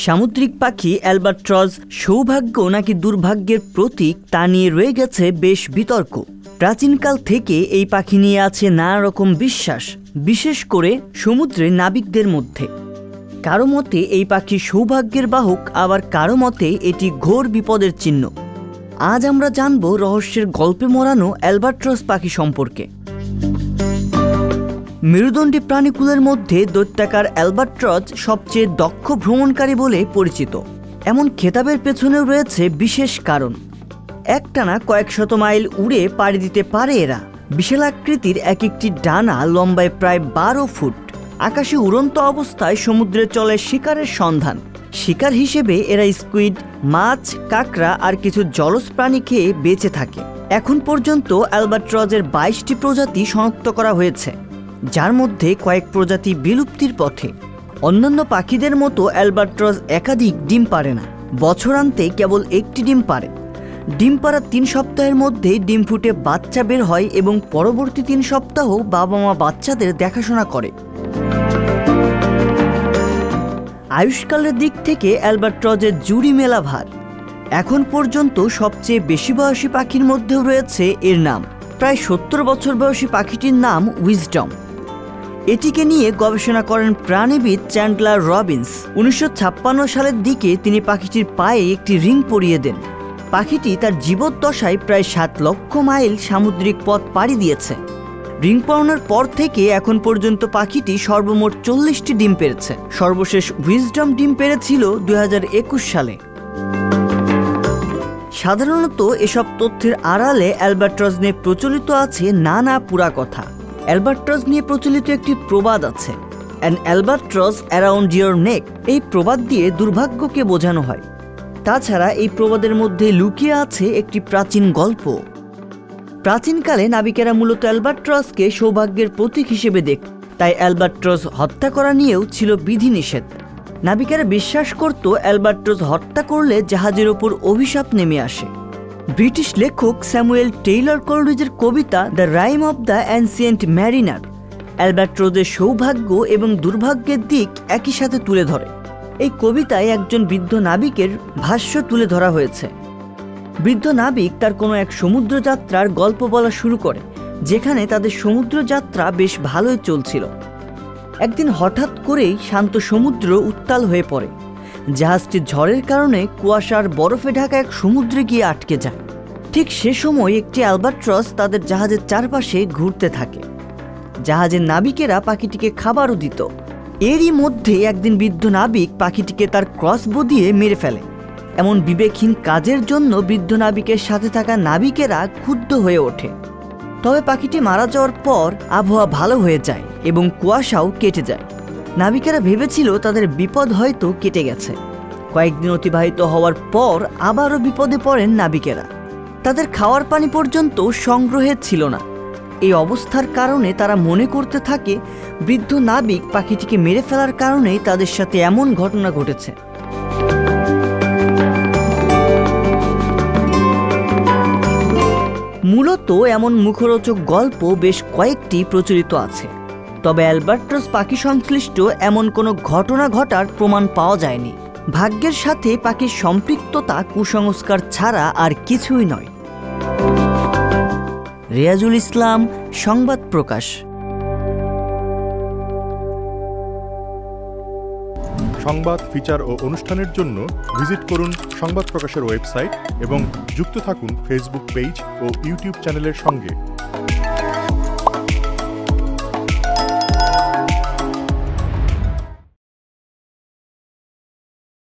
সামুদ্রিক পাখি অ্যালবাট্রস সৌভাগ্য নাকি দুর্ভাগ্যের প্রতীক তা নিয়ে রয়ে গেছে বেশ বিতর্ক। প্রাচীনকাল থেকে এই পাখি নিয়ে আছে নানা রকম বিশ্বাস, বিশেষ করে সমুদ্রের নাবিকদের মধ্যে। কারো মতে এই পাখি সৌভাগ্যের বাহক, আবার কারো মতে এটি ঘোর বিপদের চিহ্ন। আজ আমরা জানব রহস্যের গল্পে মোড়ানো অ্যালবাট্রস পাখি সম্পর্কে। মেরুদণ্ডী প্রাণীকুলের মধ্যে দৈত্যাকার অ্যালবাট্রস সবচেয়ে দক্ষ ভ্রমণকারী বলে পরিচিত। এমন খেতাবের পেছনেও রয়েছে বিশেষ কারণ। একটানা কয়েক শত মাইল উড়ে পাড়ি দিতে পারে এরা। বিশাল আকৃতির এক একটি ডানা লম্বায় প্রায় 12 ফুট। আকাশে উড়ন্ত অবস্থায় সমুদ্রে চলে শিকারের সন্ধান। শিকার হিসেবে এরা স্কুইড, মাছ, কাঁকড়া আর কিছু জলজ প্রাণী খেয়ে বেঁচে থাকে। এখন পর্যন্ত অ্যালবাট্রসের 22টি প্রজাতি শনাক্ত করা হয়েছে, যার মধ্যে কয়েক প্রজাতি বিলুপ্তির পথে। অন্যান্য পাখিদের মতো অ্যালবাট্রস একাধিক ডিম পারে না, বছরান্তে কেবল একটি ডিম পারে। ডিম পাড়ার 3 সপ্তাহের মধ্যেই ডিম ফুটে বাচ্চা বের হয় এবং পরবর্তী 3 সপ্তাহ বাবা মা বাচ্চাদের দেখাশোনা করে। আয়ুষ্কালের দিক থেকে অ্যালবাট্রসের জুড়ি মেলা ভার। এখন পর্যন্ত সবচেয়ে বেশি বয়সী পাখির মধ্যেও রয়েছে এর নাম। প্রায় 70 বছর বয়সী পাখিটির নাম উইজডম। এটিকে নিয়ে গবেষণা করেন প্রাণীবিদ চ্যান্ডলার রবিন্স। 1956 সালের দিকে তিনি পাখিটির পায়ে একটি রিং পরিয়ে দেন। পাখিটি তার জীবদ্দশায় প্রায় 7 লক্ষ মাইল সামুদ্রিক পথ পাড়ি দিয়েছে। রিং পরানোর পর থেকে এখন পর্যন্ত পাখিটি সর্বমোট 40টি ডিম পেড়েছে। সর্বশেষ উইজডম ডিম পেড়েছিল 2021 সালে। সাধারণত এসব তথ্যের আড়ালে অ্যালবাট্রস নিয়ে প্রচলিত আছে নানা পুরা কথা। অ্যালবাট্রস নিয়ে প্রচলিত একটি প্রবাদ আছে, অ্যান অ্যালবাট্রস অ্যারাউন্ড ইয়োর নেক। এই প্রবাদ দিয়ে দুর্ভাগ্যকে বোঝানো হয়। তাছাড়া এই প্রবাদের মধ্যে লুকিয়ে আছে একটি প্রাচীন গল্প। প্রাচীনকালে নাবিকেরা মূলত অ্যালবাট্রসকে সৌভাগ্যের প্রতীক হিসেবে দেখত, তাই অ্যালবাট্রস হত্যা করা নিয়েও ছিল বিধিনিষেধ। নাবিকেরা বিশ্বাস করত অ্যালবাট্রস হত্যা করলে জাহাজের ওপর অভিশাপ নেমে আসে। ব্রিটিশ লেখক স্যামুয়েল টেইলর কোলরিজের কবিতা the rime of the ancient mariner অ্যালবাট্রসের সৌভাগ্য এবং দুর্ভাগ্যের দিক একই সাথে তুলে ধরে। এই কবিতায় একজন বৃদ্ধ নাবিকের ভাষ্য তুলে ধরা হয়েছে। বৃদ্ধ নাবিক তার কোনো এক সমুদ্র যাত্রার গল্প বলা শুরু করে, যেখানে তাদের সমুদ্র যাত্রা বেশ ভালোই চলছিল। একদিন হঠাৎ করেই শান্ত সমুদ্র উত্তাল হয়ে পড়ে। জাহাজটি ঝড়ের কারণে কুয়াশার বরফে ঢাকা এক সমুদ্রে গিয়ে আটকে যায়। ঠিক সে সময় একটি অ্যালবাট্রস তাদের জাহাজের চারপাশে ঘুরতে থাকে। জাহাজের নাবিকেরা পাখিটিকে খাবারও দিত। এরই মধ্যে একদিন বৃদ্ধ নাবিক পাখিটিকে তার ক্রসবো দিয়ে মেরে ফেলে। এমন বিবেকহীন কাজের জন্য বৃদ্ধ নাবিকের সাথে থাকা নাবিকেরা ক্ষুব্ধ হয়ে ওঠে। তবে পাখিটি মারা যাওয়ার পর আবহাওয়া ভালো হয়ে যায় এবং কুয়াশাও কেটে যায়। নাবিকেরা ভেবেছিল তাদের বিপদ হয়তো কেটে গেছে। কয়েকদিন অতিবাহিত হওয়ার পর আবারও বিপদে পড়েন নাবিকেরা। তাদের খাওয়ার পানি পর্যন্ত সংগ্রহের ছিল না। এই অবস্থার কারণে তারা মনে করতে থাকে বৃদ্ধ নাবিক পাখিটিকে মেরে ফেলার কারণেই তাদের সাথে এমন ঘটনা ঘটেছে। মূলত এমন মুখরোচক গল্প বেশ কয়েকটি প্রচলিত আছে, তবে অ্যালবাট্রস পাখি সংশ্লিষ্ট এমন কোনো ঘটনা ঘটার প্রমাণ পাওয়া যায়নি। ভাগ্যের সাথে পাখির সম্পৃক্ততা কুসংস্কার ছাড়া আর কিছুই নয়। রিয়াজুল ইসলাম, সংবাদ প্রকাশ। সংবাদ, ফিচার ও অনুষ্ঠানের জন্য ভিজিট করুন সংবাদ প্রকাশের ওয়েবসাইট এবং যুক্ত থাকুন ফেসবুক পেজ ও ইউটিউব চ্যানেলের সঙ্গে।